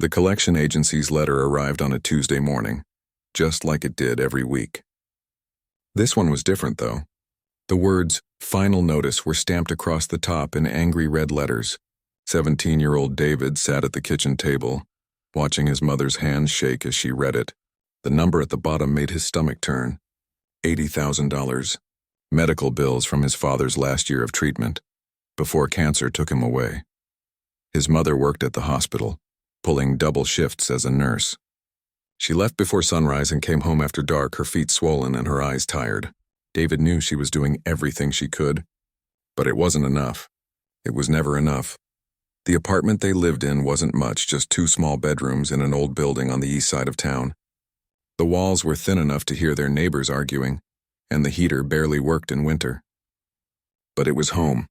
The collection agency's letter arrived on a Tuesday morning, just like it did every week. This one was different, though. The words, "Final Notice," were stamped across the top in angry red letters. 17-year-old David sat at the kitchen table, watching his mother's hands shake as she read it. The number at the bottom made his stomach turn. $80,000. Medical bills from his father's last year of treatment, before cancer took him away. His mother worked at the hospital, pulling double shifts as a nurse. She left before sunrise and came home after dark, her feet swollen and her eyes tired. David knew she was doing everything she could, but it wasn't enough. It was never enough. The apartment they lived in wasn't much, just 2 small bedrooms in an old building on the east side of town. The walls were thin enough to hear their neighbors arguing, and the heater barely worked in winter. But it was home.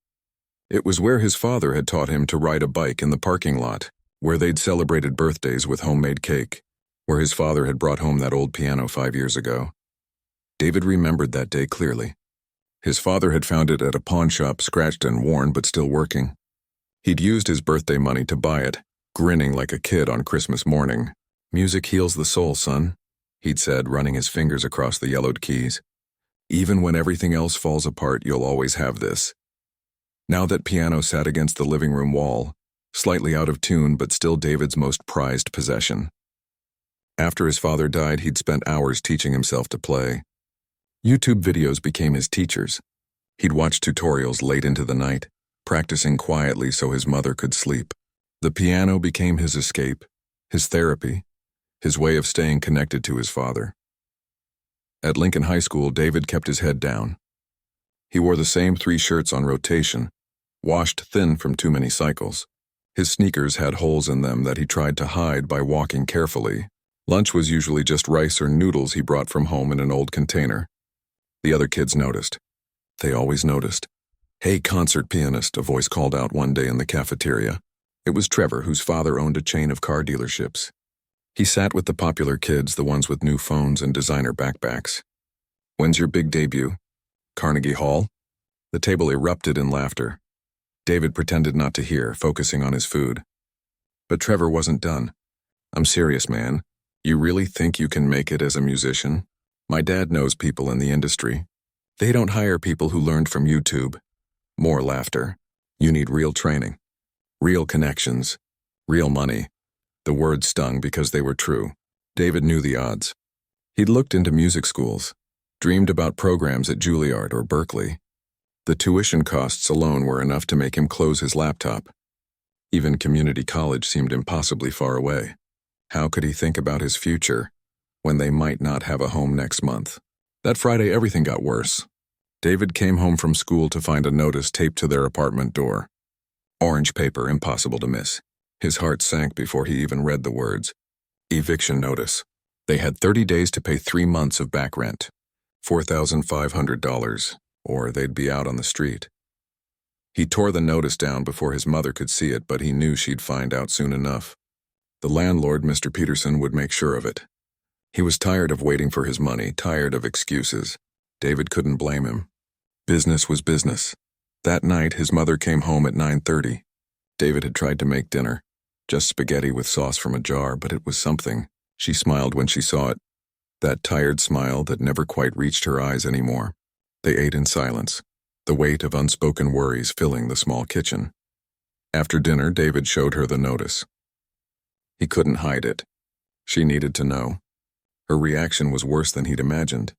It was where his father had taught him to ride a bike in the parking lot, where they'd celebrated birthdays with homemade cake, where his father had brought home that old piano 5 years ago. David remembered that day clearly. His father had found it at a pawn shop, scratched and worn but still working. He'd used his birthday money to buy it, grinning like a kid on Christmas morning. "Music heals the soul, son," he'd said, running his fingers across the yellowed keys. "Even when everything else falls apart, you'll always have this." Now that piano sat against the living room wall, slightly out of tune but still David's most prized possession. After his father died, he'd spent hours teaching himself to play. YouTube videos became his teachers. He'd watch tutorials late into the night, practicing quietly so his mother could sleep. The piano became his escape, his therapy, his way of staying connected to his father. At Lincoln High School, David kept his head down. He wore the same 3 shirts on rotation, washed thin from too many cycles. His sneakers had holes in them that he tried to hide by walking carefully. Lunch was usually just rice or noodles he brought from home in an old container. The other kids noticed. They always noticed. "Hey, concert pianist," a voice called out one day in the cafeteria. It was Trevor, whose father owned a chain of car dealerships. He sat with the popular kids, the ones with new phones and designer backpacks. "When's your big debut? Carnegie Hall?" The table erupted in laughter. David pretended not to hear, focusing on his food. But Trevor wasn't done. "I'm serious, man. You really think you can make it as a musician? My dad knows people in the industry. They don't hire people who learned from YouTube." More laughter. "You need real training, real connections, real money." The words stung because they were true. David knew the odds. He'd looked into music schools, dreamed about programs at Juilliard or Berkeley. The tuition costs alone were enough to make him close his laptop. Even community college seemed impossibly far away. How could he think about his future when they might not have a home next month? That Friday, everything got worse. David came home from school to find a notice taped to their apartment door. Orange paper, impossible to miss. His heart sank before he even read the words. Eviction notice. They had 30 days to pay 3 months of back rent, $4,500, or they'd be out on the street. He tore the notice down before his mother could see it, but he knew she'd find out soon enough. The landlord, Mr. Peterson, would make sure of it. He was tired of waiting for his money, tired of excuses. David couldn't blame him. Business was business. That night, his mother came home at 9:30. David had tried to make dinner, just spaghetti with sauce from a jar, but it was something. She smiled when she saw it, that tired smile that never quite reached her eyes anymore. They ate in silence, the weight of unspoken worries filling the small kitchen. After dinner, David showed her the notice. He couldn't hide it. She needed to know. Her reaction was worse than he'd imagined.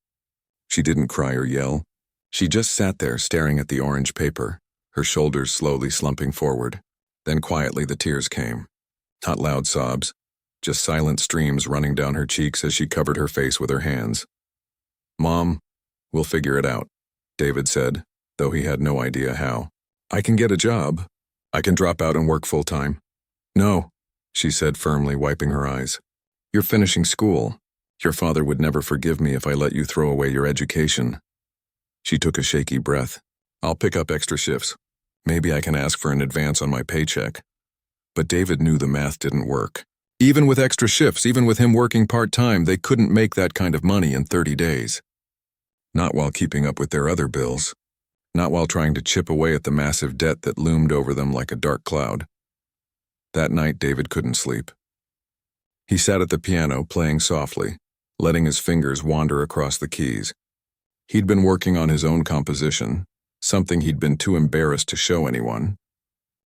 She didn't cry or yell. She just sat there staring at the orange paper, her shoulders slowly slumping forward. Then quietly the tears came. Not loud sobs, just silent streams running down her cheeks as she covered her face with her hands. "Mom, we'll figure it out," David said, though he had no idea how. "I can get a job. I can drop out and work full-time." "No," she said firmly, wiping her eyes. "You're finishing school. Your father would never forgive me if I let you throw away your education." She took a shaky breath. "I'll pick up extra shifts. Maybe I can ask for an advance on my paycheck." But David knew the math didn't work. Even with extra shifts, even with him working part-time, they couldn't make that kind of money in 30 days. Not while keeping up with their other bills. Not while trying to chip away at the massive debt that loomed over them like a dark cloud. That night, David couldn't sleep. He sat at the piano playing softly, letting his fingers wander across the keys. He'd been working on his own composition, something he'd been too embarrassed to show anyone.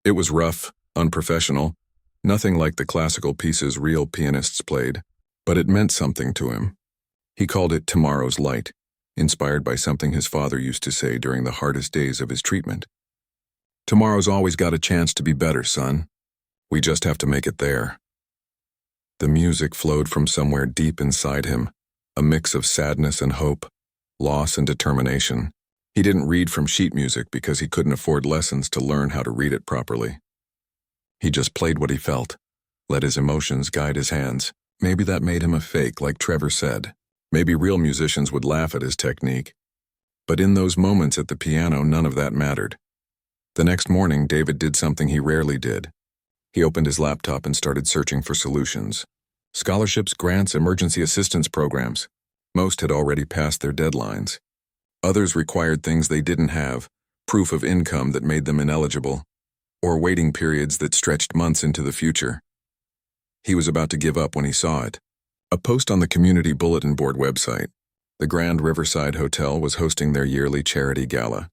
It was rough, unprofessional, nothing like the classical pieces real pianists played, but it meant something to him. He called it Tomorrow's Light, inspired by something his father used to say during the hardest days of his treatment. Tomorrow's always got a chance to be better, son. We just have to make it there. The music flowed from somewhere deep inside him, a mix of sadness and hope, loss and determination. He didn't read from sheet music because he couldn't afford lessons to learn how to read it properly. He just played what he felt, let his emotions guide his hands. Maybe that made him a fake, like Trevor said. Maybe real musicians would laugh at his technique. But in those moments at the piano, none of that mattered. The next morning, David did something he rarely did. He opened his laptop and started searching for solutions. Scholarships, grants, emergency assistance programs. Most had already passed their deadlines. Others required things they didn't have, proof of income that made them ineligible, or waiting periods that stretched months into the future. He was about to give up when he saw it. A post on the community bulletin board website. The Grand Riverside Hotel was hosting their yearly charity gala.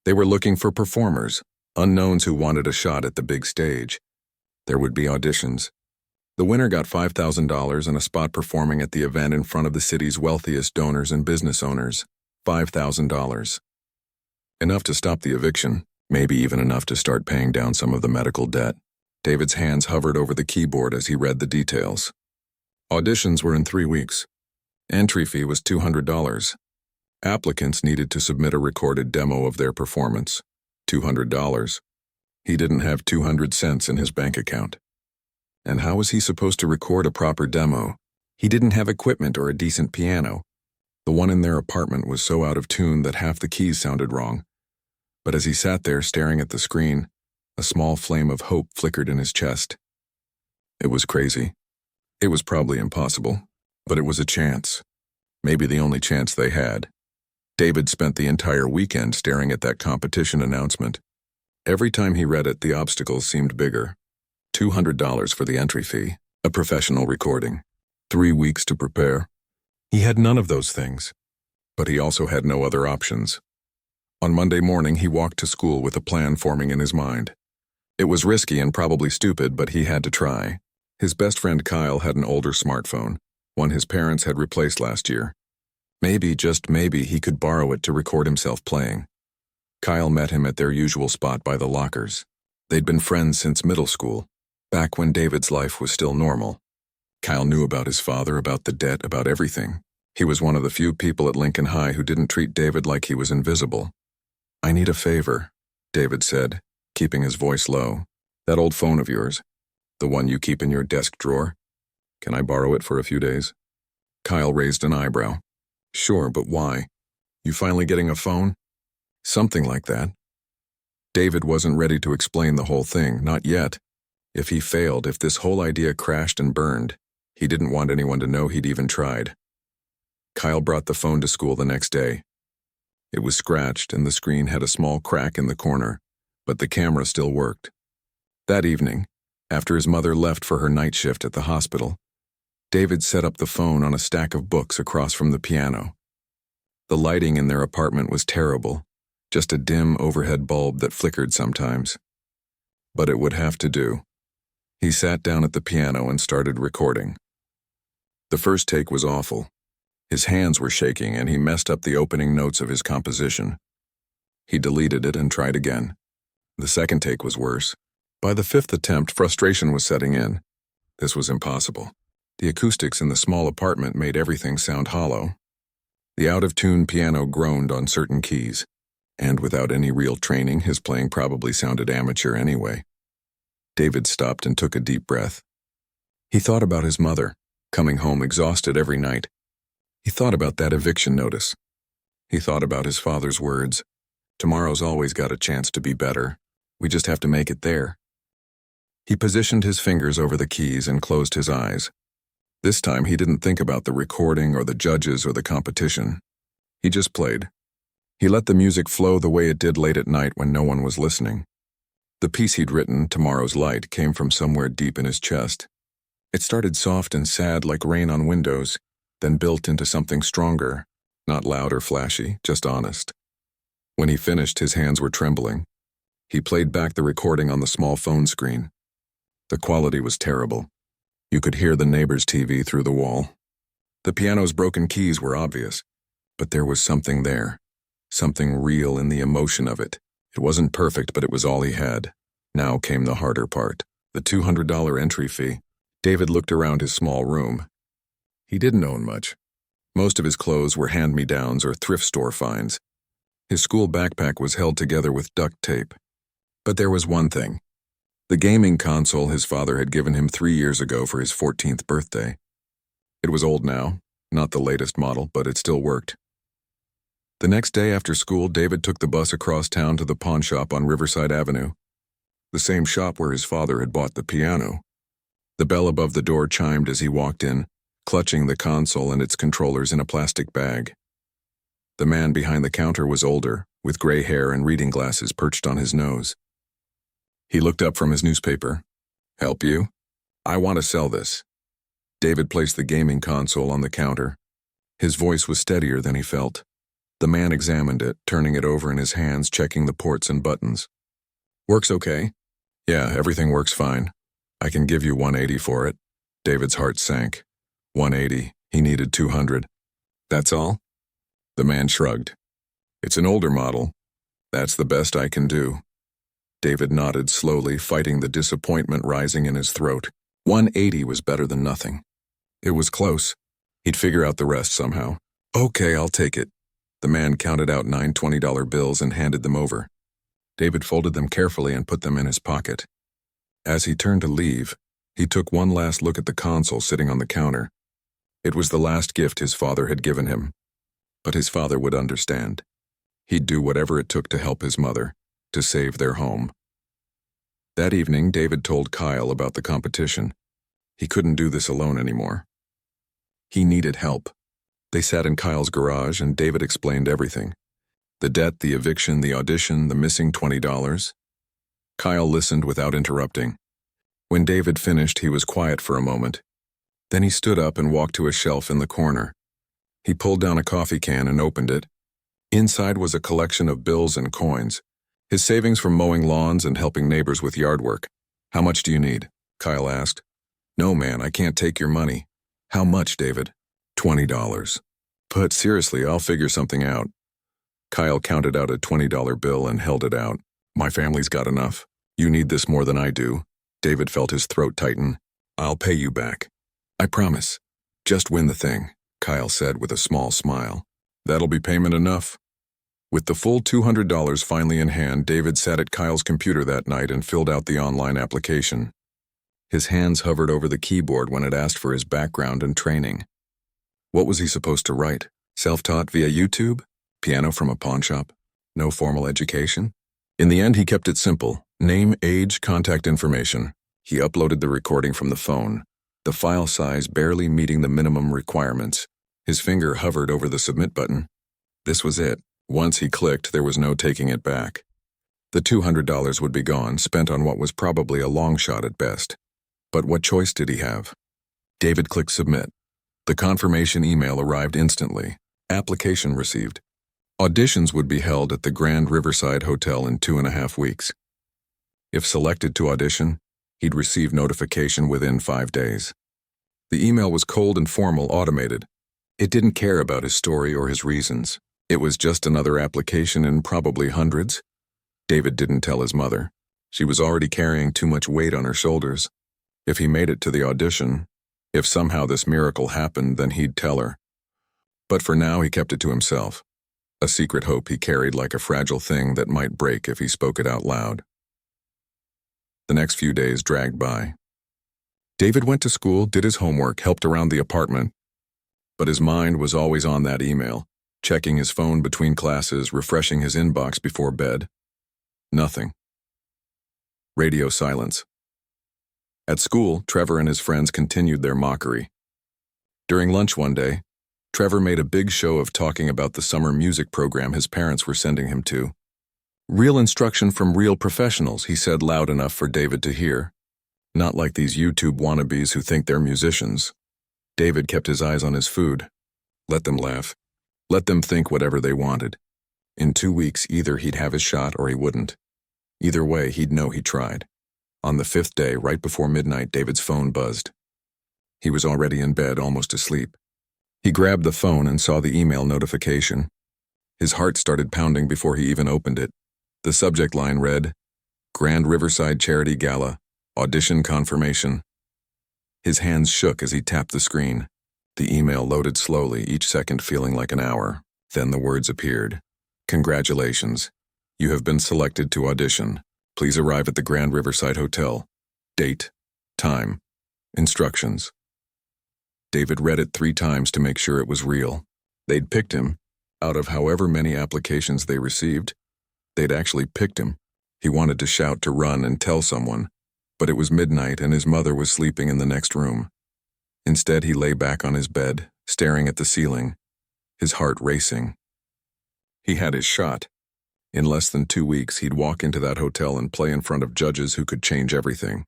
They were looking for performers, unknowns who wanted a shot at the big stage. There would be auditions. The winner got $5,000 and a spot performing at the event in front of the city's wealthiest donors and business owners. $5,000. Enough to stop the eviction, maybe even enough to start paying down some of the medical debt. David's hands hovered over the keyboard as he read the details. Auditions were in 3 weeks. Entry fee was $200. Applicants needed to submit a recorded demo of their performance. $200. He didn't have 200 cents in his bank account. And how was he supposed to record a proper demo? He didn't have equipment or a decent piano. The one in their apartment was so out of tune that half the keys sounded wrong. But as he sat there staring at the screen, a small flame of hope flickered in his chest. It was crazy. It was probably impossible, but it was a chance. Maybe the only chance they had. David spent the entire weekend staring at that competition announcement. Every time he read it, the obstacles seemed bigger. $200 for the entry fee, a professional recording, 3 weeks to prepare. He had none of those things, but he also had no other options. On Monday morning, he walked to school with a plan forming in his mind. It was risky and probably stupid, but he had to try. His best friend Kyle had an older smartphone, one his parents had replaced last year. Maybe, just maybe, he could borrow it to record himself playing. Kyle met him at their usual spot by the lockers. They'd been friends since middle school, back when David's life was still normal. Kyle knew about his father, about the debt, about everything. He was one of the few people at Lincoln High who didn't treat David like he was invisible. "I need a favor," David said, keeping his voice low. "That old phone of yours, the one you keep in your desk drawer. Can I borrow it for a few days?" Kyle raised an eyebrow. "Sure, but why? You finally getting a phone?" "Something like that." David wasn't ready to explain the whole thing, not yet. If he failed, if this whole idea crashed and burned, he didn't want anyone to know he'd even tried. Kyle brought the phone to school the next day. It was scratched and the screen had a small crack in the corner, but the camera still worked. That evening, after his mother left for her night shift at the hospital, David set up the phone on a stack of books across from the piano. The lighting in their apartment was terrible, just a dim overhead bulb that flickered sometimes. But it would have to do. He sat down at the piano and started recording. The first take was awful. His hands were shaking and he messed up the opening notes of his composition. He deleted it and tried again. The second take was worse. By the fifth attempt, frustration was setting in. This was impossible. The acoustics in the small apartment made everything sound hollow. The out-of-tune piano groaned on certain keys, and without any real training, his playing probably sounded amateur anyway. David stopped and took a deep breath. He thought about his mother, coming home exhausted every night. He thought about that eviction notice. He thought about his father's words, "Tomorrow's always got a chance to be better. We just have to make it there." He positioned his fingers over the keys and closed his eyes. This time he didn't think about the recording or the judges or the competition. He just played. He let the music flow the way it did late at night when no one was listening. The piece he'd written, Tomorrow's Light, came from somewhere deep in his chest. It started soft and sad like rain on windows, then built into something stronger, not loud or flashy, just honest. When he finished, his hands were trembling. He played back the recording on the small phone screen. The quality was terrible. You could hear the neighbor's TV through the wall. The piano's broken keys were obvious, but there was something there, something real in the emotion of it. It wasn't perfect, but it was all he had. Now came the harder part, the $200 entry fee. David looked around his small room. He didn't own much. Most of his clothes were hand-me-downs or thrift store finds. His school backpack was held together with duct tape. But there was one thing. The gaming console his father had given him 3 years ago for his 14th birthday. It was old now, not the latest model, but it still worked. The next day after school, David took the bus across town to the pawn shop on Riverside Avenue, the same shop where his father had bought the piano. The bell above the door chimed as he walked in, clutching the console and its controllers in a plastic bag. The man behind the counter was older, with gray hair and reading glasses perched on his nose. He looked up from his newspaper. "Help you? I want to sell this." David placed the gaming console on the counter. His voice was steadier than he felt. The man examined it, turning it over in his hands, checking the ports and buttons. "Works okay?" "Yeah, everything works fine. I can give you $180 for it." David's heart sank. $180. He needed $200. "That's all?" The man shrugged. "It's an older model. That's the best I can do." David nodded slowly, fighting the disappointment rising in his throat. 180 was better than nothing. It was close. He'd figure out the rest somehow. "Okay, I'll take it." The man counted out 9 $20 bills and handed them over. David folded them carefully and put them in his pocket. As he turned to leave, he took one last look at the console sitting on the counter. It was the last gift his father had given him. But his father would understand. He'd do whatever it took to help his mother, to save their home. That evening, David told Kyle about the competition. He couldn't do this alone anymore. He needed help. They sat in Kyle's garage and David explained everything. The debt, the eviction, the audition, the missing $20. Kyle listened without interrupting. When David finished, he was quiet for a moment. Then he stood up and walked to a shelf in the corner. He pulled down a coffee can and opened it. Inside was a collection of bills and coins, his savings from mowing lawns and helping neighbors with yard work. "How much do you need?" Kyle asked. "No, man, I can't take your money." "How much, David?" $20. "But seriously, I'll figure something out." Kyle counted out a $20 bill and held it out. "My family's got enough. You need this more than I do." David felt his throat tighten. "I'll pay you back. I promise. Just win the thing," Kyle said with a small smile. "That'll be payment enough." With the full $200 finally in hand, David sat at Kyle's computer that night and filled out the online application. His hands hovered over the keyboard when it asked for his background and training. What was he supposed to write? Self-taught via YouTube? Piano from a pawn shop? No formal education? In the end, he kept it simple. Name, age, contact information. He uploaded the recording from the phone, the file size barely meeting the minimum requirements. His finger hovered over the submit button. This was it. Once he clicked, there was no taking it back. The $200 would be gone, spent on what was probably a long shot at best. But what choice did he have? David clicked submit. The confirmation email arrived instantly. Application received. Auditions would be held at the Grand Riverside Hotel in 2.5 weeks. If selected to audition, he'd receive notification within 5 days. The email was cold and formal, automated. It didn't care about his story or his reasons. It was just another application in probably hundreds. David didn't tell his mother. She was already carrying too much weight on her shoulders. If he made it to the audition, if somehow this miracle happened, then he'd tell her. But for now, he kept it to himself. A secret hope he carried like a fragile thing that might break if he spoke it out loud. The next few days dragged by. David went to school, did his homework, helped around the apartment. But his mind was always on that email, checking his phone between classes, refreshing his inbox before bed. Nothing. Radio silence. At school, Trevor and his friends continued their mockery. During lunch one day, Trevor made a big show of talking about the summer music program his parents were sending him to. "Real instruction from real professionals," he said loud enough for David to hear. Not like these YouTube wannabes who think they're musicians. David kept his eyes on his food. Let them laugh. Let them think whatever they wanted. In 2 weeks, either he'd have his shot or he wouldn't. Either way, he'd know he tried. On the 5th day, right before midnight, David's phone buzzed. He was already in bed, almost asleep. He grabbed the phone and saw the email notification. His heart started pounding before he even opened it. The subject line read, Grand Riverside Charity Gala, Audition Confirmation. His hands shook as he tapped the screen. The email loaded slowly, each second feeling like an hour. Then the words appeared. Congratulations. You have been selected to audition. Please arrive at the Grand Riverside Hotel. Date. Time. Instructions. David read it 3 times to make sure it was real. They'd picked him. Out of however many applications they received, they'd actually picked him. He wanted to shout, to run, and tell someone, but it was midnight and his mother was sleeping in the next room. Instead, he lay back on his bed, staring at the ceiling, his heart racing. He had his shot. In less than 2 weeks, he'd walk into that hotel and play in front of judges who could change everything.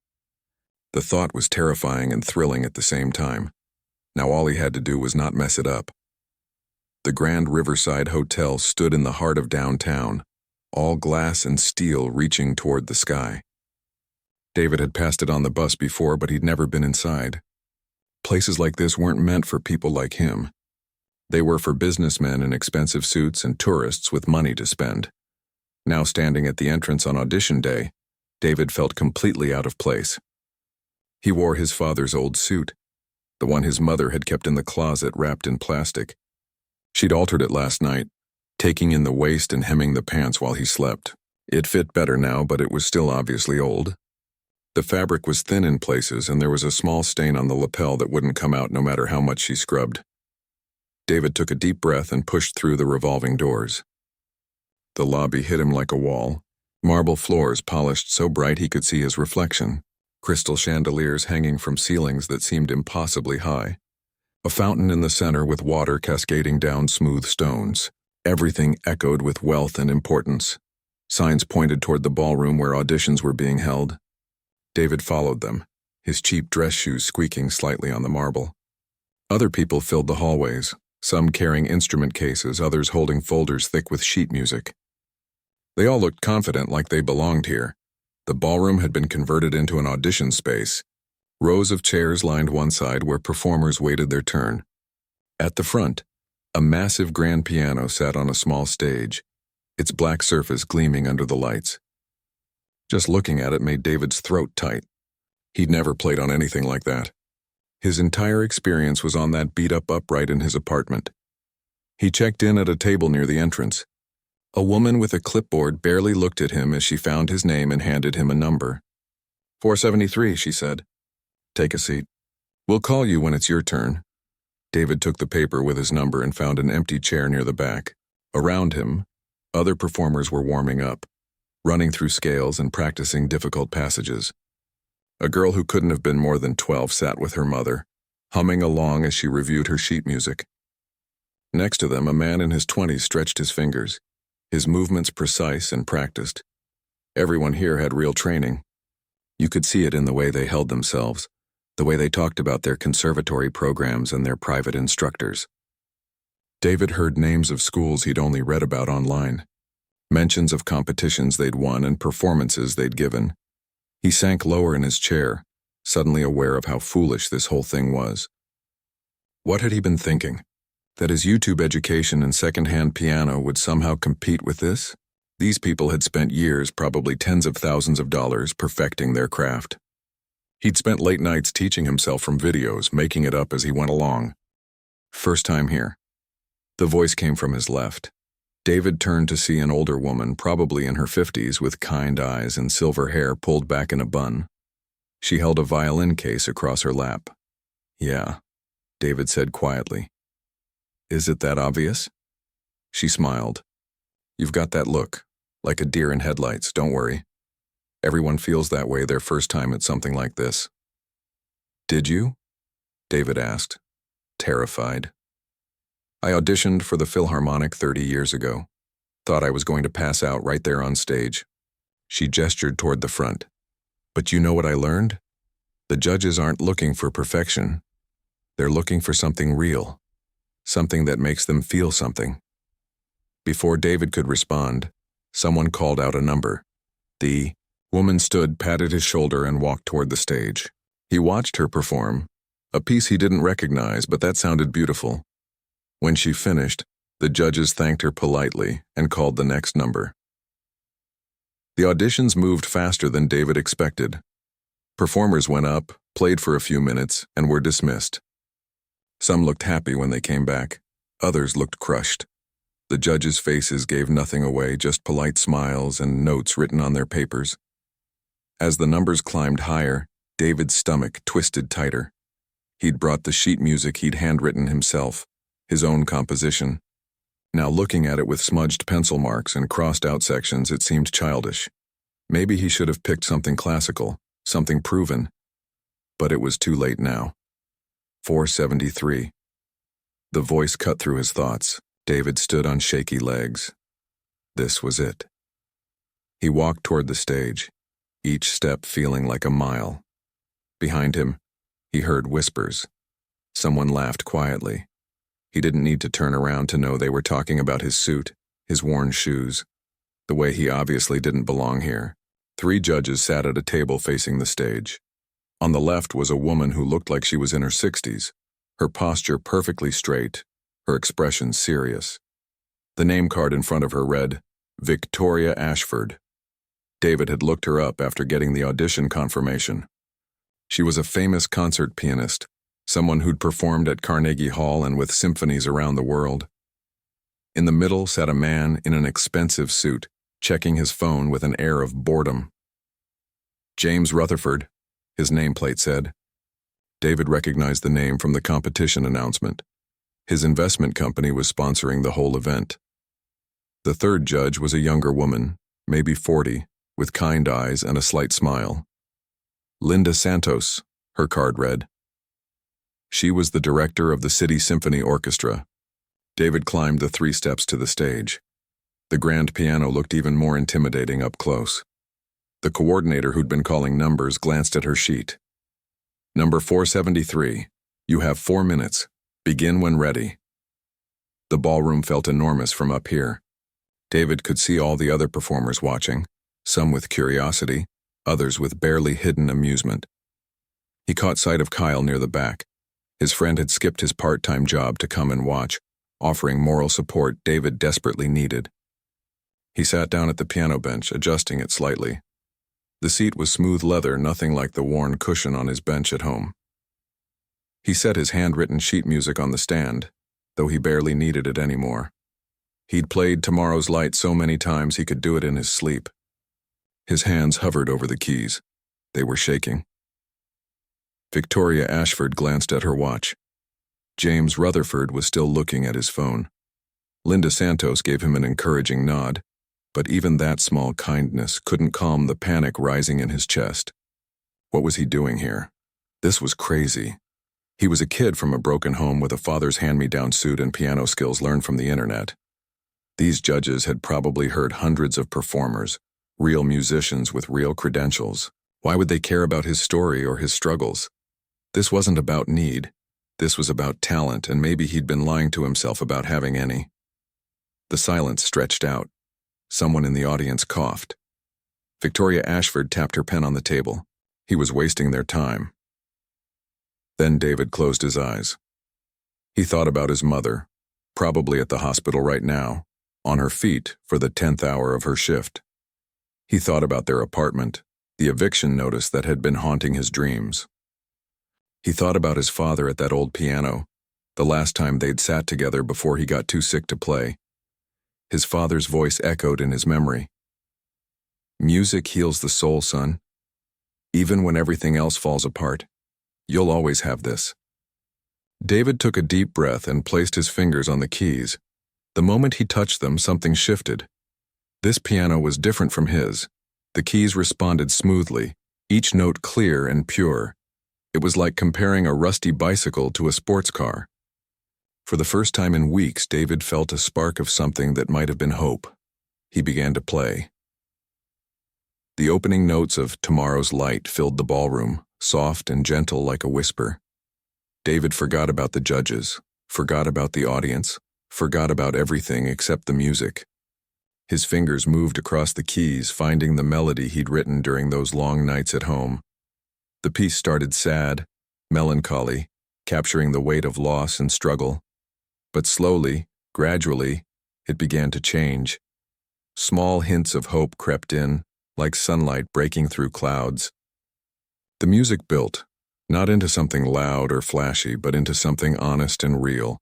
The thought was terrifying and thrilling at the same time. Now all he had to do was not mess it up. The Grand Riverside Hotel stood in the heart of downtown, all glass and steel reaching toward the sky. David had passed it on the bus before, but he'd never been inside. Places like this weren't meant for people like him. They were for businessmen in expensive suits and tourists with money to spend. Now standing at the entrance on audition day, David felt completely out of place. He wore his father's old suit, the one his mother had kept in the closet wrapped in plastic. She'd altered it last night, taking in the waist and hemming the pants while he slept. It fit better now, but it was still obviously old. The fabric was thin in places, and there was a small stain on the lapel that wouldn't come out no matter how much she scrubbed. David took a deep breath and pushed through the revolving doors. The lobby hit him like a wall. Marble floors polished so bright he could see his reflection. Crystal chandeliers hanging from ceilings that seemed impossibly high. A fountain in the center with water cascading down smooth stones. Everything echoed with wealth and importance. Signs pointed toward the ballroom where auditions were being held. David followed them, his cheap dress shoes squeaking slightly on the marble. Other people filled the hallways, some carrying instrument cases, others holding folders thick with sheet music. They all looked confident, like they belonged here. The ballroom had been converted into an audition space. Rows of chairs lined one side where performers waited their turn. At the front, a massive grand piano sat on a small stage, its black surface gleaming under the lights. Just looking at it made David's throat tight. He'd never played on anything like that. His entire experience was on that beat-up upright in his apartment. He checked in at a table near the entrance. A woman with a clipboard barely looked at him as she found his name and handed him a number. 473, she said. Take a seat. We'll call you when it's your turn. David took the paper with his number and found an empty chair near the back. Around him, other performers were warming up, running through scales and practicing difficult passages. A girl who couldn't have been more than 12 sat with her mother, humming along as she reviewed her sheet music. Next to them, a man in his 20s stretched his fingers, his movements precise and practiced. Everyone here had real training. You could see it in the way they held themselves, the way they talked about their conservatory programs and their private instructors. David heard names of schools he'd only read about online, mentions of competitions they'd won and performances they'd given. He sank lower in his chair, suddenly aware of how foolish this whole thing was. What had he been thinking? That his YouTube education and second-hand piano would somehow compete with this? These people had spent years, probably tens of thousands of dollars, perfecting their craft. He'd spent late nights teaching himself from videos, making it up as he went along. First time here. The voice came from his left. David turned to see an older woman, probably in her 50s, with kind eyes and silver hair pulled back in a bun. She held a violin case across her lap. Yeah, David said quietly. Is it that obvious? She smiled. You've got that look, like a deer in headlights, don't worry. Everyone feels that way their first time at something like this. Did you? David asked, terrified. I auditioned for the Philharmonic 30 years ago. Thought I was going to pass out right there on stage. She gestured toward the front. But you know what I learned? The judges aren't looking for perfection. They're looking for something real, something that makes them feel something. Before David could respond, someone called out a number. The woman stood, patted his shoulder, and walked toward the stage. He watched her perform, a piece he didn't recognize, but that sounded beautiful. When she finished, the judges thanked her politely and called the next number. The auditions moved faster than David expected. Performers went up, played for a few minutes, and were dismissed. Some looked happy when they came back. Others looked crushed. The judges' faces gave nothing away, just polite smiles and notes written on their papers. As the numbers climbed higher, David's stomach twisted tighter. He'd brought the sheet music he'd handwritten himself, his own composition. Now looking at it with smudged pencil marks and crossed-out sections, it seemed childish. Maybe he should have picked something classical, something proven. But it was too late now. 473. The voice cut through his thoughts. David stood on shaky legs. This was it. He walked toward the stage, each step feeling like a mile. Behind him, he heard whispers. Someone laughed quietly. He didn't need to turn around to know they were talking about his suit, his worn shoes, the way he obviously didn't belong here. 3 judges sat at a table facing the stage. On the left was a woman who looked like she was in her 60s, her posture perfectly straight, her expression serious. The name card in front of her read, Victoria Ashford. David had looked her up after getting the audition confirmation. She was a famous concert pianist, someone who'd performed at Carnegie Hall and with symphonies around the world. In the middle sat a man in an expensive suit, checking his phone with an air of boredom. James Rutherford, his nameplate said. David recognized the name from the competition announcement. His investment company was sponsoring the whole event. The third judge was a younger woman, maybe 40, with kind eyes and a slight smile. Linda Santos, her card read. She was the director of the City Symphony Orchestra. David climbed the 3 steps to the stage. The grand piano looked even more intimidating up close. The coordinator who'd been calling numbers glanced at her sheet. Number 473, you have 4 minutes. Begin when ready. The ballroom felt enormous from up here. David could see all the other performers watching, some with curiosity, others with barely hidden amusement. He caught sight of Kyle near the back. His friend had skipped his part-time job to come and watch, offering moral support David desperately needed. He sat down at the piano bench, adjusting it slightly. The seat was smooth leather, nothing like the worn cushion on his bench at home. He set his handwritten sheet music on the stand, though he barely needed it anymore. He'd played Tomorrow's Light so many times he could do it in his sleep. His hands hovered over the keys. They were shaking. Victoria Ashford glanced at her watch. James Rutherford was still looking at his phone. Linda Santos gave him an encouraging nod, but even that small kindness couldn't calm the panic rising in his chest. What was he doing here? This was crazy. He was a kid from a broken home with a father's hand-me-down suit and piano skills learned from the internet. These judges had probably heard hundreds of performers, real musicians with real credentials. Why would they care about his story or his struggles? This wasn't about need. This was about talent, and maybe he'd been lying to himself about having any. The silence stretched out. Someone in the audience coughed. Victoria Ashford tapped her pen on the table. He was wasting their time. Then David closed his eyes. He thought about his mother, probably at the hospital right now, on her feet for the 10th hour of her shift. He thought about their apartment, the eviction notice that had been haunting his dreams. He thought about his father at that old piano, the last time they'd sat together before he got too sick to play. His father's voice echoed in his memory. Music heals the soul, son. Even when everything else falls apart, you'll always have this. David took a deep breath and placed his fingers on the keys. The moment he touched them, something shifted. This piano was different from his. The keys responded smoothly, each note clear and pure. It was like comparing a rusty bicycle to a sports car. For the first time in weeks, David felt a spark of something that might have been hope. He began to play. The opening notes of Tomorrow's Light filled the ballroom, soft and gentle like a whisper. David forgot about the judges, forgot about the audience, forgot about everything except the music. His fingers moved across the keys, finding the melody he'd written during those long nights at home. The piece started sad, melancholy, capturing the weight of loss and struggle. But slowly, gradually, it began to change. Small hints of hope crept in, like sunlight breaking through clouds. The music built, not into something loud or flashy, but into something honest and real.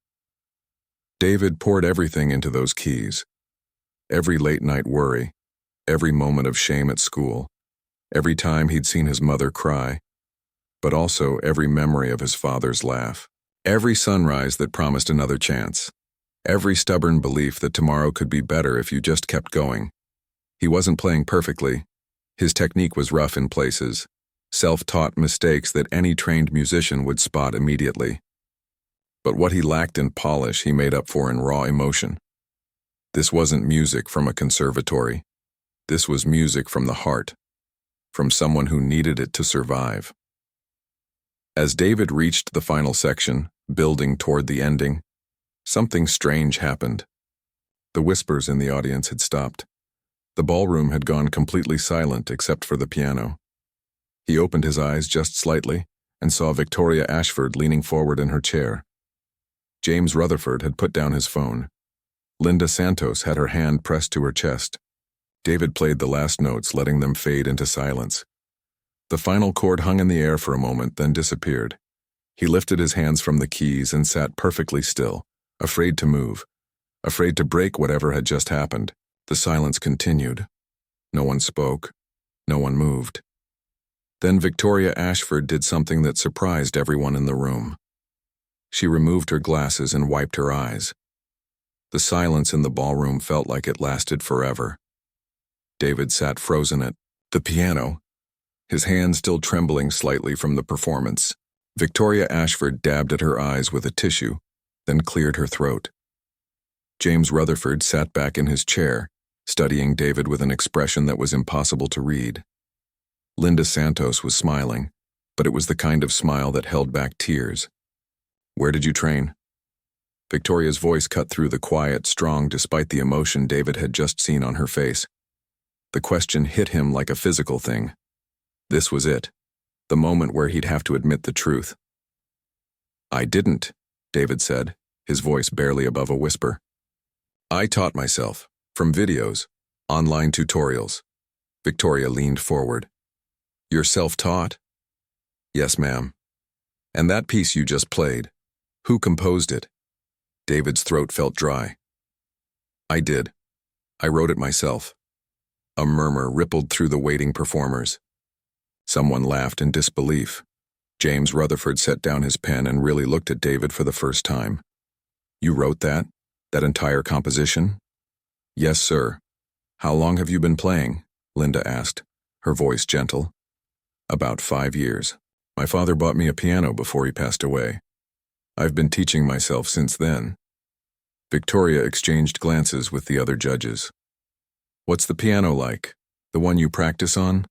David poured everything into those keys. Every late-night worry, every moment of shame at school, every time he'd seen his mother cry, but also every memory of his father's laugh. Every sunrise that promised another chance. Every stubborn belief that tomorrow could be better if you just kept going. He wasn't playing perfectly. His technique was rough in places, self-taught mistakes that any trained musician would spot immediately. But what he lacked in polish, he made up for in raw emotion. This wasn't music from a conservatory. This was music from the heart, from someone who needed it to survive. As David reached the final section, building toward the ending, something strange happened. The whispers in the audience had stopped. The ballroom had gone completely silent except for the piano. He opened his eyes just slightly and saw Victoria Ashford leaning forward in her chair. James Rutherford had put down his phone. Linda Santos had her hand pressed to her chest. David played the last notes, letting them fade into silence. The final chord hung in the air for a moment, then disappeared. He lifted his hands from the keys and sat perfectly still, afraid to move, afraid to break whatever had just happened. The silence continued. No one spoke. No one moved. Then Victoria Ashford did something that surprised everyone in the room. She removed her glasses and wiped her eyes. The silence in the ballroom felt like it lasted forever. David sat frozen at the piano, his hand still trembling slightly from the performance. Victoria Ashford dabbed at her eyes with a tissue, then cleared her throat. James Rutherford sat back in his chair, studying David with an expression that was impossible to read. Linda Santos was smiling, but it was the kind of smile that held back tears. "Where did you train?" Victoria's voice cut through the quiet, strong despite the emotion David had just seen on her face. The question hit him like a physical thing. This was it, the moment where he'd have to admit the truth. "I didn't," David said, his voice barely above a whisper. "I taught myself, from videos, online tutorials." Victoria leaned forward. "You're self-taught?" "Yes, ma'am." "And that piece you just played, who composed it?" David's throat felt dry. "I did. I wrote it myself." A murmur rippled through the waiting performers. Someone laughed in disbelief. James Rutherford set down his pen and really looked at David for the first time. "You wrote that? That entire composition?" "Yes, sir." "How long have you been playing?" Linda asked, her voice gentle. "About 5 years. My father bought me a piano before he passed away. I've been teaching myself since then." Victoria exchanged glances with the other judges. "What's the piano like? The one you practice on?"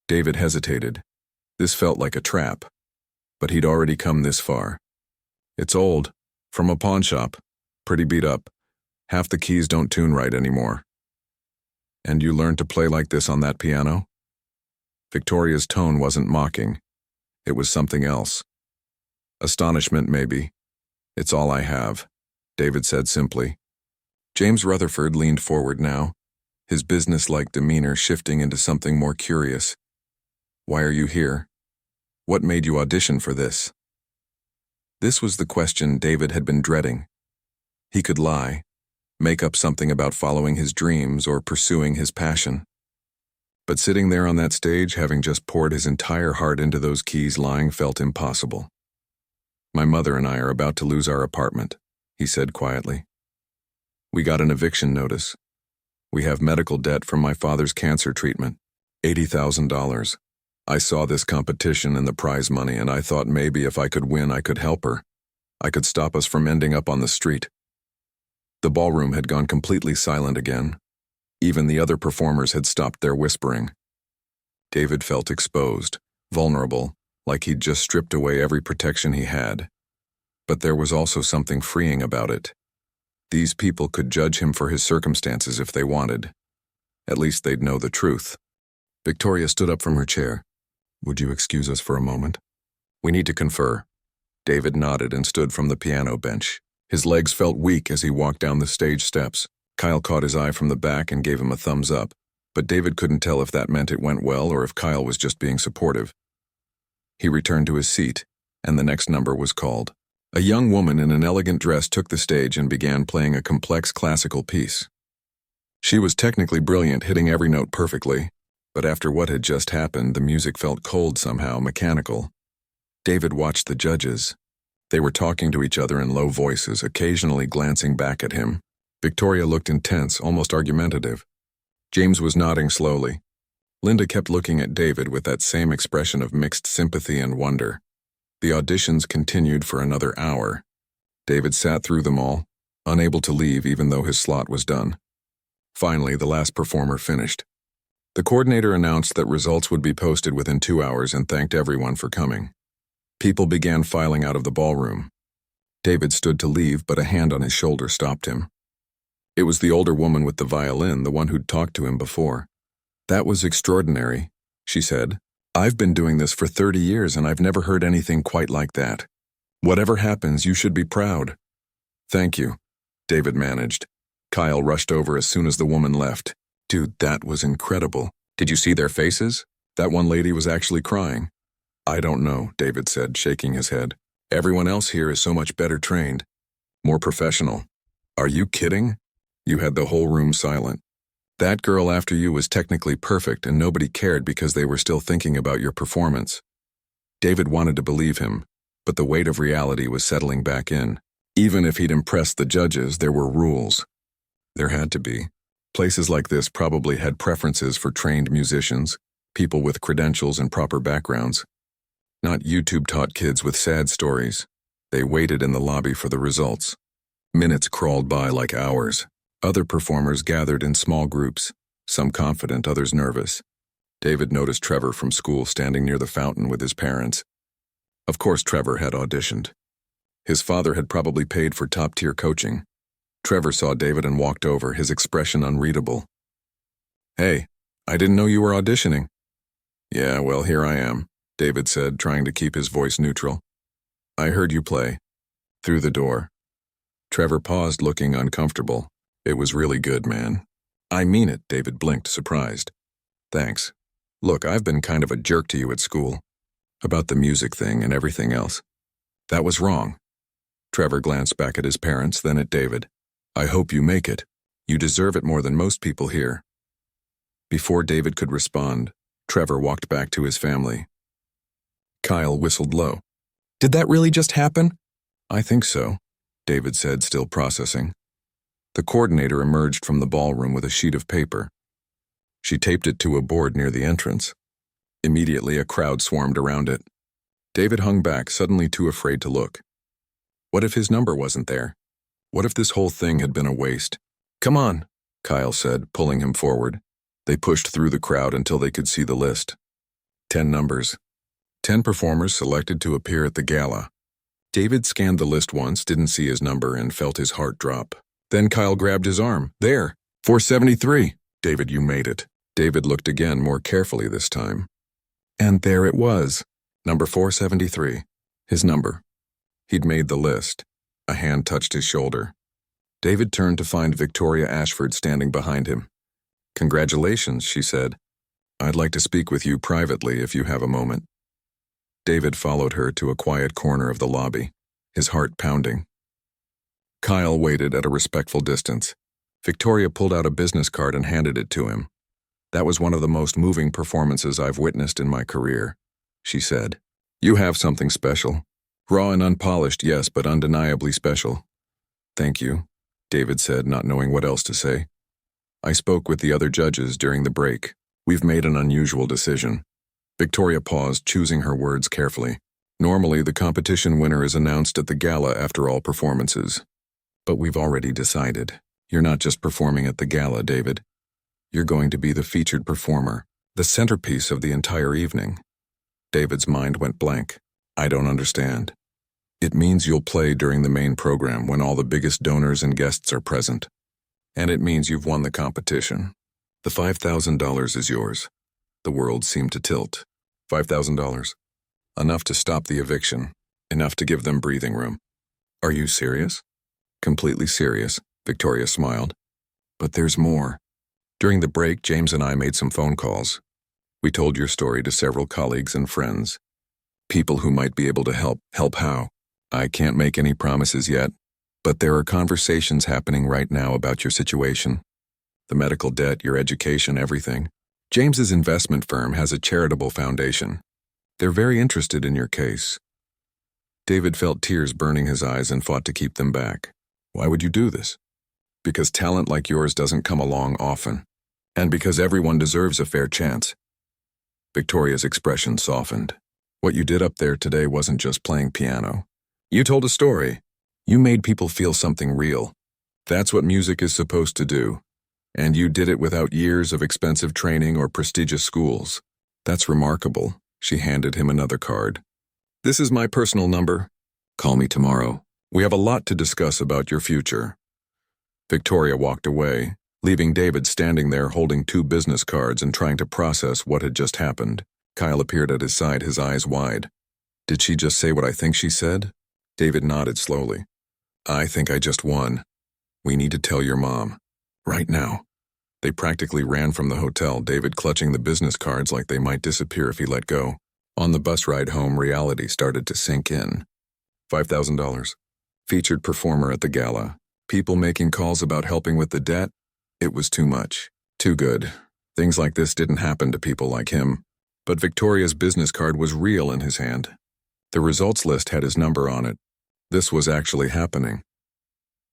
David hesitated. This felt like a trap, but he'd already come this far. "It's old, from a pawn shop, pretty beat up. Half the keys don't tune right anymore." "And you learned to play like this on that piano?" Victoria's tone wasn't mocking. It was something else. "Astonishment, maybe. It's all I have," David said simply. James Rutherford leaned forward now, his business-like demeanor shifting into something more curious. "Why are you here? What made you audition for this?" This was the question David had been dreading. He could lie, make up something about following his dreams or pursuing his passion. But sitting there on that stage, having just poured his entire heart into those keys, lying felt impossible. "My mother and I are about to lose our apartment," he said quietly. "We got an eviction notice. We have medical debt from my father's cancer treatment, $80,000. I saw this competition and the prize money, and I thought maybe if I could win, I could help her. I could stop us from ending up on the street." The ballroom had gone completely silent again. Even the other performers had stopped their whispering. David felt exposed, vulnerable, like he'd just stripped away every protection he had. But there was also something freeing about it. These people could judge him for his circumstances if they wanted. At least they'd know the truth. Victoria stood up from her chair. "Would you excuse us for a moment? We need to confer." David nodded and stood from the piano bench. His legs felt weak as he walked down the stage steps. Kyle caught his eye from the back and gave him a thumbs up, but David couldn't tell if that meant it went well or if Kyle was just being supportive. He returned to his seat, and the next number was called. A young woman in an elegant dress took the stage and began playing a complex classical piece. She was technically brilliant, hitting every note perfectly, but after what had just happened, the music felt cold somehow, mechanical. David watched the judges. They were talking to each other in low voices, occasionally glancing back at him. Victoria looked intense, almost argumentative. James was nodding slowly. Linda kept looking at David with that same expression of mixed sympathy and wonder. The auditions continued for another hour. David sat through them all, unable to leave even though his slot was done. Finally, the last performer finished. The coordinator announced that results would be posted within 2 hours and thanked everyone for coming. People began filing out of the ballroom. David stood to leave, but a hand on his shoulder stopped him. It was the older woman with the violin, the one who'd talked to him before. "That was extraordinary," she said. "I've been doing this for 30 years and I've never heard anything quite like that. Whatever happens, you should be proud." "Thank you," David managed. Kyle rushed over as soon as the woman left. "Dude, that was incredible. Did you see their faces? That one lady was actually crying." "I don't know," David said, shaking his head. "Everyone else here is so much better trained. More professional." "Are you kidding?" You had the whole room silent. "That girl after you was technically perfect and nobody cared because they were still thinking about your performance." David wanted to believe him, but the weight of reality was settling back in. Even if he'd impressed the judges, there were rules. There had to be. Places like this probably had preferences for trained musicians, people with credentials and proper backgrounds. Not YouTube-taught kids with sad stories. They waited in the lobby for the results. Minutes crawled by like hours. Other performers gathered in small groups, some confident, others nervous. David noticed Trevor from school standing near the fountain with his parents. Of course Trevor had auditioned. His father had probably paid for top-tier coaching. Trevor saw David and walked over, his expression unreadable. "Hey, I didn't know you were auditioning." "Yeah, well, here I am," David said, trying to keep his voice neutral. "I heard you play." Through the door. Trevor paused, looking uncomfortable. "It was really good, man." "I mean it," David blinked, surprised. "Thanks. Look, I've been kind of a jerk to you at school. About the music thing and everything else. That was wrong." Trevor glanced back at his parents, then at David. "I hope you make it. You deserve it more than most people here." Before David could respond, Trevor walked back to his family. Kyle whistled low. "Did that really just happen?" "I think so," David said, still processing. The coordinator emerged from the ballroom with a sheet of paper. She taped it to a board near the entrance. Immediately, a crowd swarmed around it. David hung back, suddenly too afraid to look. What if his number wasn't there? What if this whole thing had been a waste? "Come on," Kyle said, pulling him forward. They pushed through the crowd until they could see the list. 10 numbers. 10 performers selected to appear at the gala. David scanned the list once, didn't see his number, and felt his heart drop. Then Kyle grabbed his arm. "There, 473. David, you made it." David looked again, more carefully this time. And there it was. Number 473. His number. He'd made the list. A hand touched his shoulder. David turned to find Victoria Ashford standing behind him. "Congratulations," she said. "I'd like to speak with you privately if you have a moment." David followed her to a quiet corner of the lobby, his heart pounding. Kyle waited at a respectful distance. Victoria pulled out a business card and handed it to him. "That was one of the most moving performances I've witnessed in my career," she said. "You have something special. Raw and unpolished, yes, but undeniably special." "Thank you," David said, not knowing what else to say. "I spoke with the other judges during the break. We've made an unusual decision." Victoria paused, choosing her words carefully. "Normally, the competition winner is announced at the gala after all performances. But we've already decided. You're not just performing at the gala, David. You're going to be the featured performer, the centerpiece of the entire evening." David's mind went blank. I don't understand. It means you'll play during the main program when all the biggest donors and guests are present. And it means you've won the competition. The $5,000 is yours. The world seemed to tilt. $5,000. Enough to stop the eviction. Enough to give them breathing room. Are you serious? Completely serious, Victoria smiled. But there's more. During the break, James and I made some phone calls. We told your story to several colleagues and friends. People who might be able to help. Help how? I can't make any promises yet, but there are conversations happening right now about your situation. The medical debt, your education, everything. James's investment firm has a charitable foundation. They're very interested in your case. David felt tears burning his eyes and fought to keep them back. Why would you do this? Because talent like yours doesn't come along often. And because everyone deserves a fair chance. Victoria's expression softened. What you did up there today wasn't just playing piano. You told a story. You made people feel something real. That's what music is supposed to do. And you did it without years of expensive training or prestigious schools. That's remarkable. She handed him another card. This is my personal number. Call me tomorrow. We have a lot to discuss about your future. Victoria walked away, leaving David standing there holding 2 business cards and trying to process what had just happened. Kyle appeared at his side, his eyes wide. Did she just say what I think she said? David nodded slowly. I think I just won. We need to tell your mom. Right now. They practically ran from the hotel, David clutching the business cards like they might disappear if he let go. On the bus ride home, reality started to sink in. $5,000. Featured performer at the gala. People making calls about helping with the debt. It was too much. Too good. Things like this didn't happen to people like him. But Victoria's business card was real in his hand. The results list had his number on it. This was actually happening.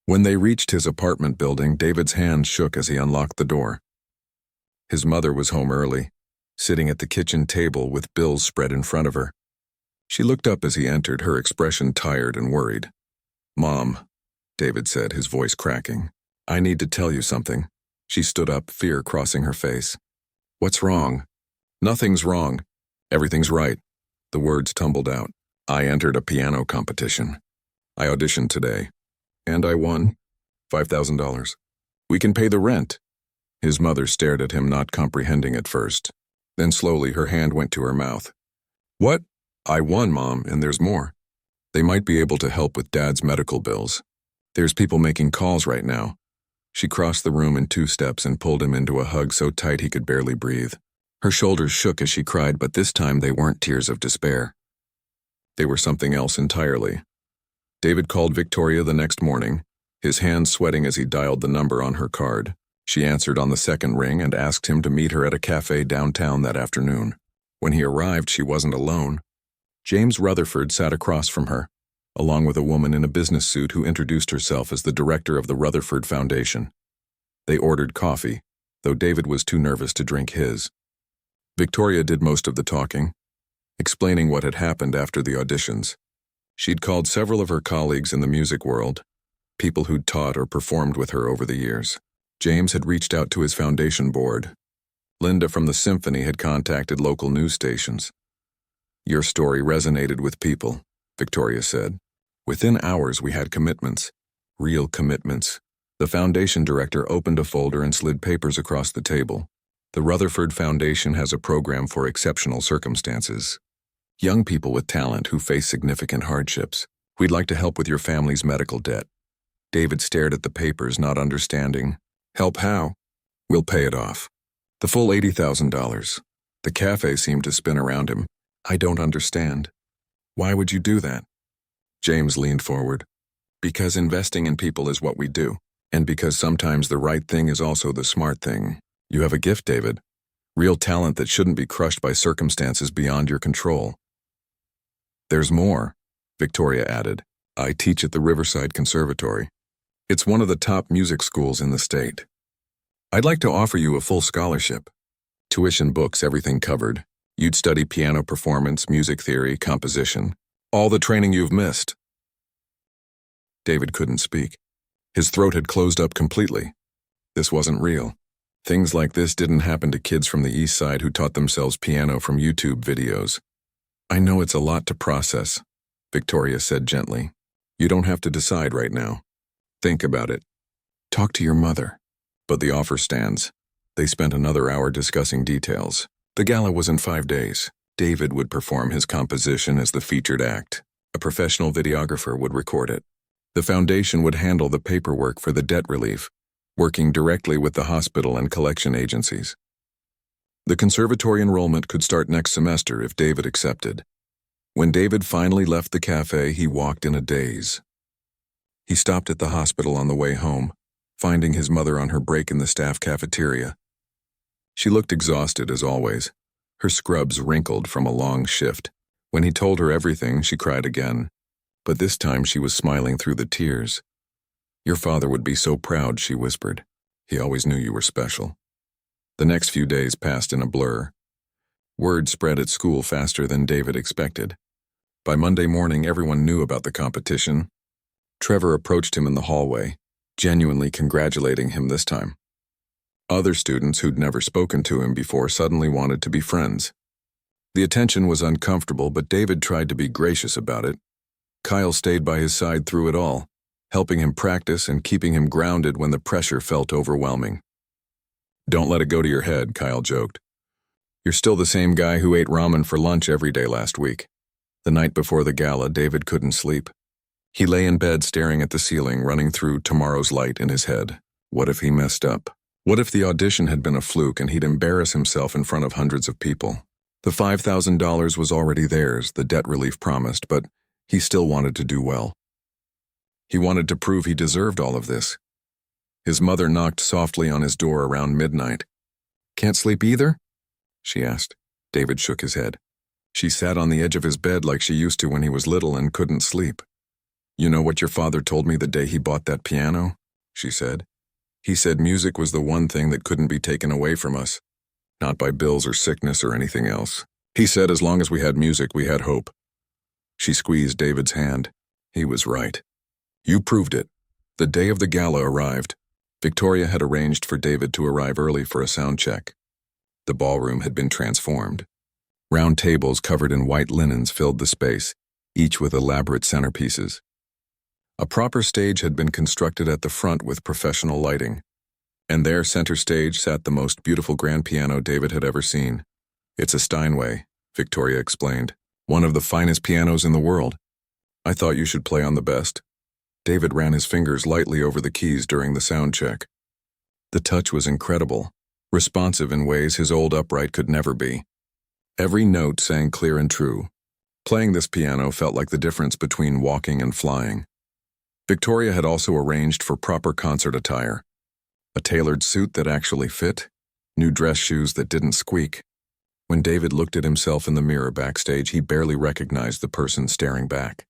When they reached his apartment building, David's hand shook as he unlocked the door. His mother was home early, sitting at the kitchen table with bills spread in front of her. She looked up as he entered, her expression tired and worried. Mom, David said, his voice cracking. I need to tell you something. She stood up, fear crossing her face. What's wrong? Nothing's wrong. Everything's right. The words tumbled out. I entered a piano competition. I auditioned today. And I won. $5,000. We can pay the rent. His mother stared at him, not comprehending at first. Then slowly her hand went to her mouth. What? I won, Mom, and there's more. They might be able to help with Dad's medical bills. There's people making calls right now. She crossed the room in 2 steps and pulled him into a hug so tight he could barely breathe. Her shoulders shook as she cried, but this time they weren't tears of despair. They were something else entirely. David called Victoria the next morning, his hands sweating as he dialed the number on her card. She answered on the second ring and asked him to meet her at a cafe downtown that afternoon. When he arrived, she wasn't alone. James Rutherford sat across from her, along with a woman in a business suit who introduced herself as the director of the Rutherford Foundation. They ordered coffee, though David was too nervous to drink his. Victoria did most of the talking, explaining what had happened after the auditions. She'd called several of her colleagues in the music world, people who'd taught or performed with her over the years. James had reached out to his foundation board. Linda from the symphony had contacted local news stations. Your story resonated with people, Victoria said. Within hours we had commitments. Real commitments. The foundation director opened a folder and slid papers across the table. The Rutherford Foundation has a program for exceptional circumstances. Young people with talent who face significant hardships. We'd like to help with your family's medical debt. David stared at the papers, not understanding. Help how? We'll pay it off. The full $80,000. The cafe seemed to spin around him. I don't understand. Why would you do that? James leaned forward. Because investing in people is what we do. And because sometimes the right thing is also the smart thing. You have a gift, David. Real talent that shouldn't be crushed by circumstances beyond your control. There's more, Victoria added. I teach at the Riverside Conservatory. It's one of the top music schools in the state. I'd like to offer you a full scholarship. Tuition, books, everything covered. You'd study piano performance, music theory, composition. All the training you've missed. David couldn't speak. His throat had closed up completely. This wasn't real. Things like this didn't happen to kids from the East Side who taught themselves piano from YouTube videos. I know it's a lot to process, Victoria said gently. You don't have to decide right now. Think about it. Talk to your mother. But the offer stands. They spent another hour discussing details. The gala was in 5 days. David would perform his composition as the featured act. A professional videographer would record it. The foundation would handle the paperwork for the debt relief, working directly with the hospital and collection agencies. The conservatory enrollment could start next semester if David accepted. When David finally left the cafe, he walked in a daze. He stopped at the hospital on the way home, finding his mother on her break in the staff cafeteria. She looked exhausted as always, her scrubs wrinkled from a long shift. When he told her everything, she cried again, but this time she was smiling through the tears. Your father would be so proud, she whispered. He always knew you were special. The next few days passed in a blur. Word spread at school faster than David expected. By Monday morning, everyone knew about the competition. Trevor approached him in the hallway, genuinely congratulating him this time. Other students who'd never spoken to him before suddenly wanted to be friends. The attention was uncomfortable, but David tried to be gracious about it. Kyle stayed by his side through it all, helping him practice and keeping him grounded when the pressure felt overwhelming. Don't let it go to your head, Kyle joked. You're still the same guy who ate ramen for lunch every day last week. The night before the gala, David couldn't sleep. He lay in bed staring at the ceiling, running through tomorrow's light in his head. What if he messed up? What if the audition had been a fluke and he'd embarrass himself in front of hundreds of people? The $5,000 was already theirs, the debt relief promised, but he still wanted to do well. He wanted to prove he deserved all of this. His mother knocked softly on his door around midnight. Can't sleep either? She asked. David shook his head. She sat on the edge of his bed like she used to when he was little and couldn't sleep. You know what your father told me the day he bought that piano? She said. He said music was the one thing that couldn't be taken away from us. Not by bills or sickness or anything else. He said as long as we had music, we had hope. She squeezed David's hand. He was right. You proved it. The day of the gala arrived. Victoria had arranged for David to arrive early for a sound check. The ballroom had been transformed. Round tables covered in white linens filled the space, each with elaborate centerpieces. A proper stage had been constructed at the front with professional lighting, and there center stage sat the most beautiful grand piano David had ever seen. It's a Steinway, Victoria explained, one of the finest pianos in the world. I thought you should play on the best. David ran his fingers lightly over the keys during the sound check. The touch was incredible, responsive in ways his old upright could never be. Every note sang clear and true. Playing this piano felt like the difference between walking and flying. Victoria had also arranged for proper concert attire. A tailored suit that actually fit, new dress shoes that didn't squeak. When David looked at himself in the mirror backstage, he barely recognized the person staring back.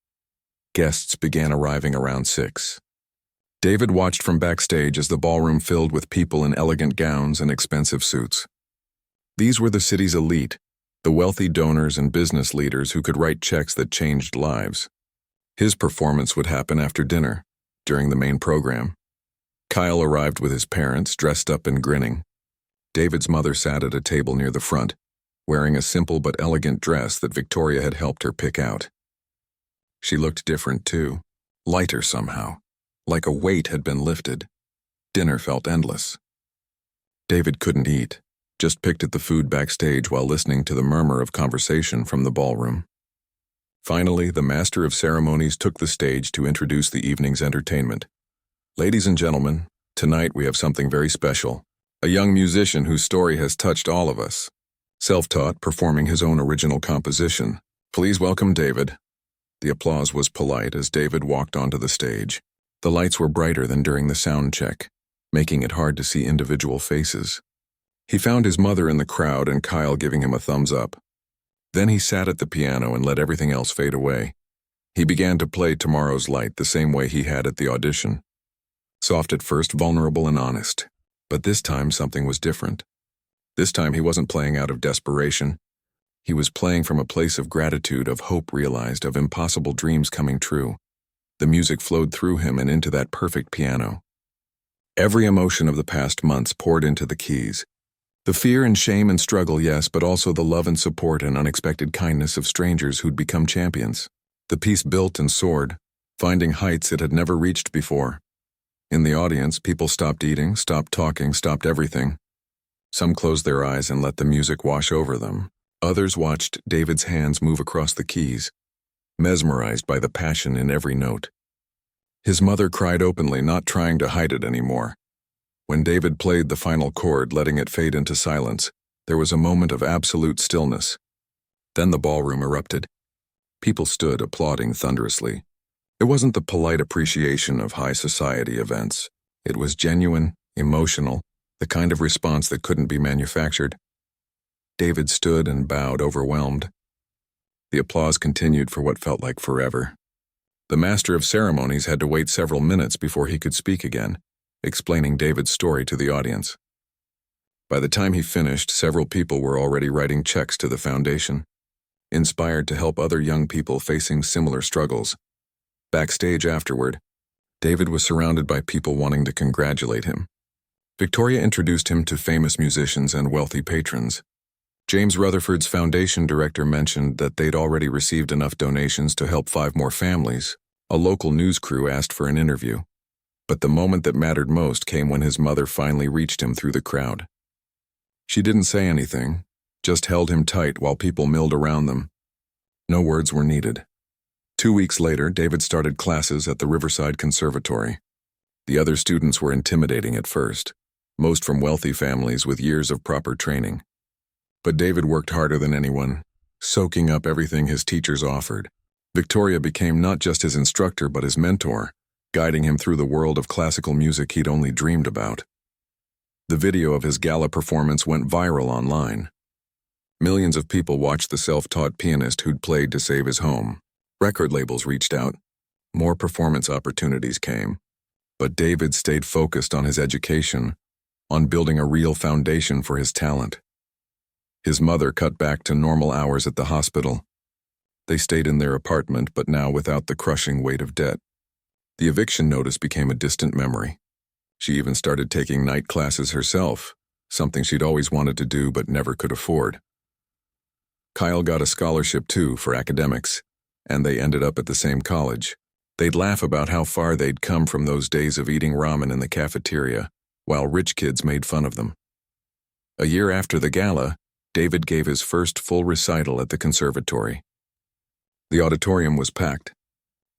Guests began arriving around 6. David watched from backstage as the ballroom filled with people in elegant gowns and expensive suits. These were the city's elite, the wealthy donors and business leaders who could write checks that changed lives. His performance would happen after dinner, during the main program. Kyle arrived with his parents, dressed up and grinning. David's mother sat at a table near the front, wearing a simple but elegant dress that Victoria had helped her pick out. She looked different too, lighter somehow, like a weight had been lifted. Dinner felt endless. David couldn't eat, just picked at the food backstage while listening to the murmur of conversation from the ballroom. Finally, the master of ceremonies took the stage to introduce the evening's entertainment. Ladies and gentlemen, tonight we have something very special. A young musician whose story has touched all of us. Self-taught, performing his own original composition. Please welcome David. The applause was polite as David walked onto the stage. The lights were brighter than during the sound check, making it hard to see individual faces. He found his mother in the crowd and Kyle giving him a thumbs up. Then he sat at the piano and let everything else fade away. He began to play Tomorrow's Light the same way he had at the audition. Soft at first, vulnerable and honest. But this time something was different. This time he wasn't playing out of desperation. He was playing from a place of gratitude, of hope realized, of impossible dreams coming true. The music flowed through him and into that perfect piano. Every emotion of the past months poured into the keys. The fear and shame and struggle, yes, but also the love and support and unexpected kindness of strangers who'd become champions. The piece built and soared, finding heights it had never reached before. In the audience, people stopped eating, stopped talking, stopped everything. Some closed their eyes and let the music wash over them. Others watched David's hands move across the keys, mesmerized by the passion in every note. His mother cried openly, not trying to hide it anymore. When David played the final chord, letting it fade into silence, there was a moment of absolute stillness. Then the ballroom erupted. People stood applauding thunderously. It wasn't the polite appreciation of high society events. It was genuine, emotional, the kind of response that couldn't be manufactured. David stood and bowed, overwhelmed. The applause continued for what felt like forever. The master of ceremonies had to wait several minutes before he could speak again, explaining David's story to the audience. By the time he finished, several people were already writing checks to the foundation, inspired to help other young people facing similar struggles. Backstage afterward, David was surrounded by people wanting to congratulate him. Victoria introduced him to famous musicians and wealthy patrons. James Rutherford's foundation director mentioned that they'd already received enough donations to help 5 more families. A local news crew asked for an interview. But the moment that mattered most came when his mother finally reached him through the crowd. She didn't say anything, just held him tight while people milled around them. No words were needed. 2 weeks later, David started classes at the Riverside Conservatory. The other students were intimidating at first, most from wealthy families with years of proper training. But David worked harder than anyone, soaking up everything his teachers offered. Victoria became not just his instructor but his mentor, guiding him through the world of classical music he'd only dreamed about. The video of his gala performance went viral online. Millions of people watched the self-taught pianist who'd played to save his home. Record labels reached out. More performance opportunities came. But David stayed focused on his education, on building a real foundation for his talent. His mother cut back to normal hours at the hospital. They stayed in their apartment, but now without the crushing weight of debt. The eviction notice became a distant memory. She even started taking night classes herself, something she'd always wanted to do but never could afford. Kyle got a scholarship too for academics, and they ended up at the same college. They'd laugh about how far they'd come from those days of eating ramen in the cafeteria, while rich kids made fun of them. A year after the gala, David gave his first full recital at the conservatory. The auditorium was packed.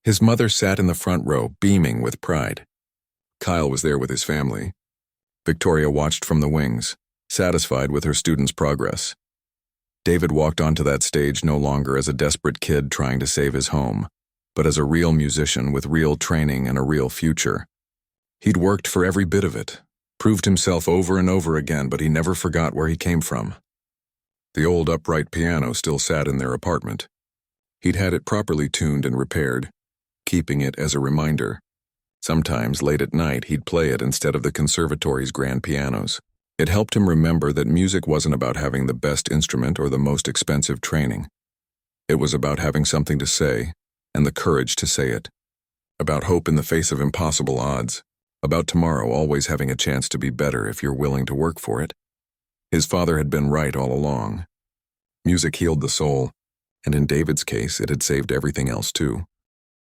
His mother sat in the front row, beaming with pride. Kyle was there with his family. Victoria watched from the wings, satisfied with her students' progress. David walked onto that stage no longer as a desperate kid trying to save his home, but as a real musician with real training and a real future. He'd worked for every bit of it, proved himself over and over again, but he never forgot where he came from. The old upright piano still sat in their apartment. He'd had it properly tuned and repaired, keeping it as a reminder. Sometimes, late at night, he'd play it instead of the conservatory's grand pianos. It helped him remember that music wasn't about having the best instrument or the most expensive training. It was about having something to say, and the courage to say it. About hope in the face of impossible odds. About tomorrow always having a chance to be better if you're willing to work for it. His father had been right all along. Music healed the soul, and in David's case, it had saved everything else too.